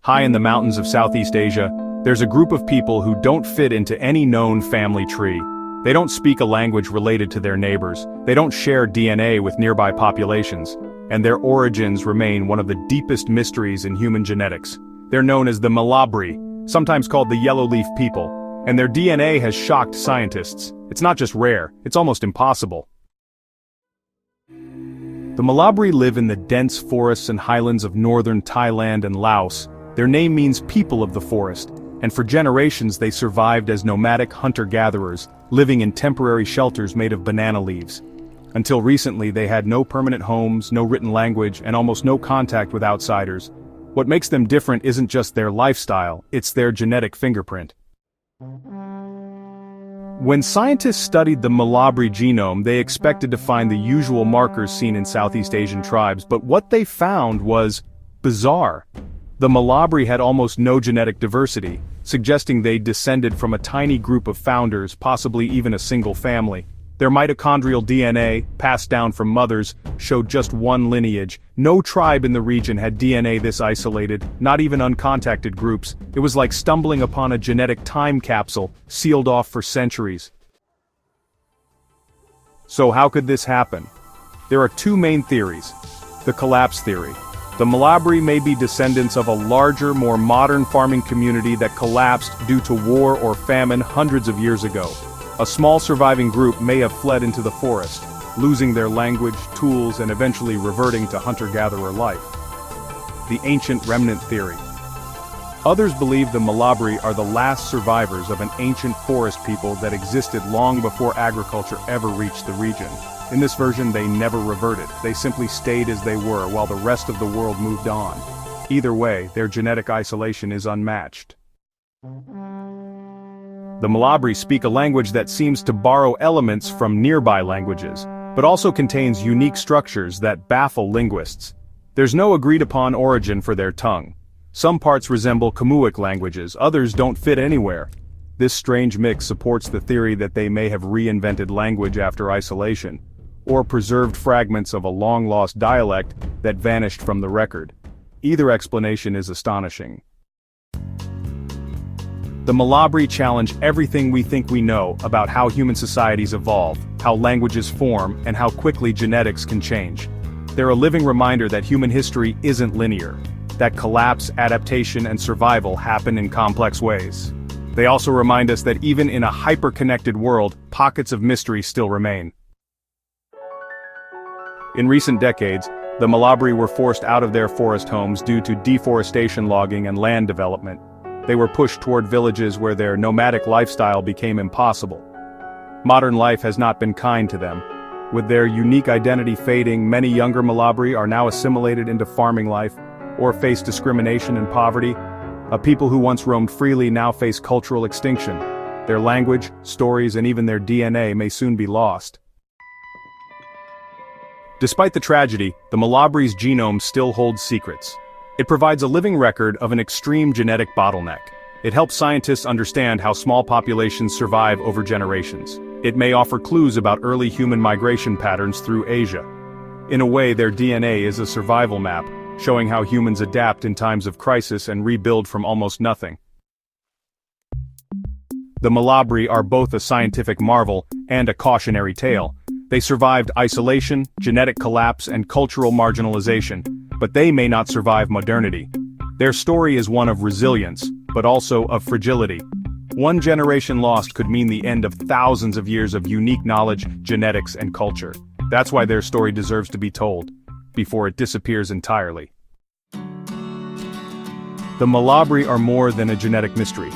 High in the mountains of Southeast Asia, there's a group of people who don't fit into any known family tree. They don't speak a language related to their neighbors, they don't share DNA with nearby populations, and their origins remain one of the deepest mysteries in human genetics. They're known as the Mlabri, sometimes called the yellow-leaf people, and their DNA has shocked scientists. It's not just rare, it's almost impossible. The Mlabri live in the dense forests and highlands of northern Thailand and Laos. Their name means people of the forest, and for generations they survived as nomadic hunter-gatherers, living in temporary shelters made of banana leaves. Until recently they had no permanent homes, no written language, and almost no contact with outsiders. What makes them different isn't just their lifestyle, it's their genetic fingerprint. When scientists studied the Mlabri genome, they expected to find the usual markers seen in Southeast Asian tribes, but what they found was bizarre. The Mlabri had almost no genetic diversity, suggesting they descended from a tiny group of founders, possibly even a single family. Their mitochondrial DNA, passed down from mothers, showed just one lineage. No tribe in the region had DNA this isolated, not even uncontacted groups. It was like stumbling upon a genetic time capsule, sealed off for centuries. So how could this happen? There are two main theories. The collapse theory. The Mlabri may be descendants of a larger, more modern farming community that collapsed due to war or famine hundreds of years ago. A small surviving group may have fled into the forest, losing their language, tools, and eventually reverting to hunter-gatherer life. The ancient remnant theory. Others believe the Mlabri are the last survivors of an ancient forest people that existed long before agriculture ever reached the region. In this version, they never reverted, they simply stayed as they were while the rest of the world moved on. Either way, their genetic isolation is unmatched. The Mlabri speak a language that seems to borrow elements from nearby languages, but also contains unique structures that baffle linguists. There's no agreed-upon origin for their tongue. Some parts resemble Khmuic languages, others don't fit anywhere. This strange mix supports the theory that they may have reinvented language after isolation, or preserved fragments of a long-lost dialect that vanished from the record. Either explanation is astonishing. The Mlabri challenge everything we think we know about how human societies evolve, how languages form, and how quickly genetics can change. They're a living reminder that human history isn't linear, that collapse, adaptation, and survival happen in complex ways. They also remind us that even in a hyper-connected world, pockets of mystery still remain. In recent decades, the Mlabri were forced out of their forest homes due to deforestation, logging, and land development. They were pushed toward villages where their nomadic lifestyle became impossible. Modern life has not been kind to them. With their unique identity fading, many younger Mlabri are now assimilated into farming life, or face discrimination and poverty. A people who once roamed freely now face cultural extinction. Their language, stories, and even their DNA may soon be lost. Despite the tragedy, the Mlabri's genome still holds secrets. It provides a living record of an extreme genetic bottleneck. It helps scientists understand how small populations survive over generations. It may offer clues about early human migration patterns through Asia. In a way, their DNA is a survival map, showing how humans adapt in times of crisis and rebuild from almost nothing. The Mlabri are both a scientific marvel and a cautionary tale. They survived isolation, genetic collapse, and cultural marginalization, but they may not survive modernity. Their story is one of resilience, but also of fragility. One generation lost could mean the end of thousands of years of unique knowledge, genetics, and culture. That's why their story deserves to be told, before it disappears entirely. The Mlabri are more than a genetic mystery.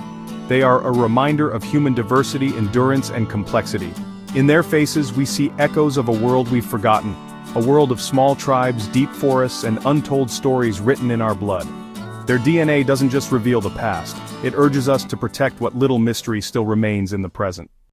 They are a reminder of human diversity, endurance, and complexity. In their faces we see echoes of a world we've forgotten, a world of small tribes, deep forests, and untold stories written in our blood. Their DNA doesn't just reveal the past, it urges us to protect what little mystery still remains in the present.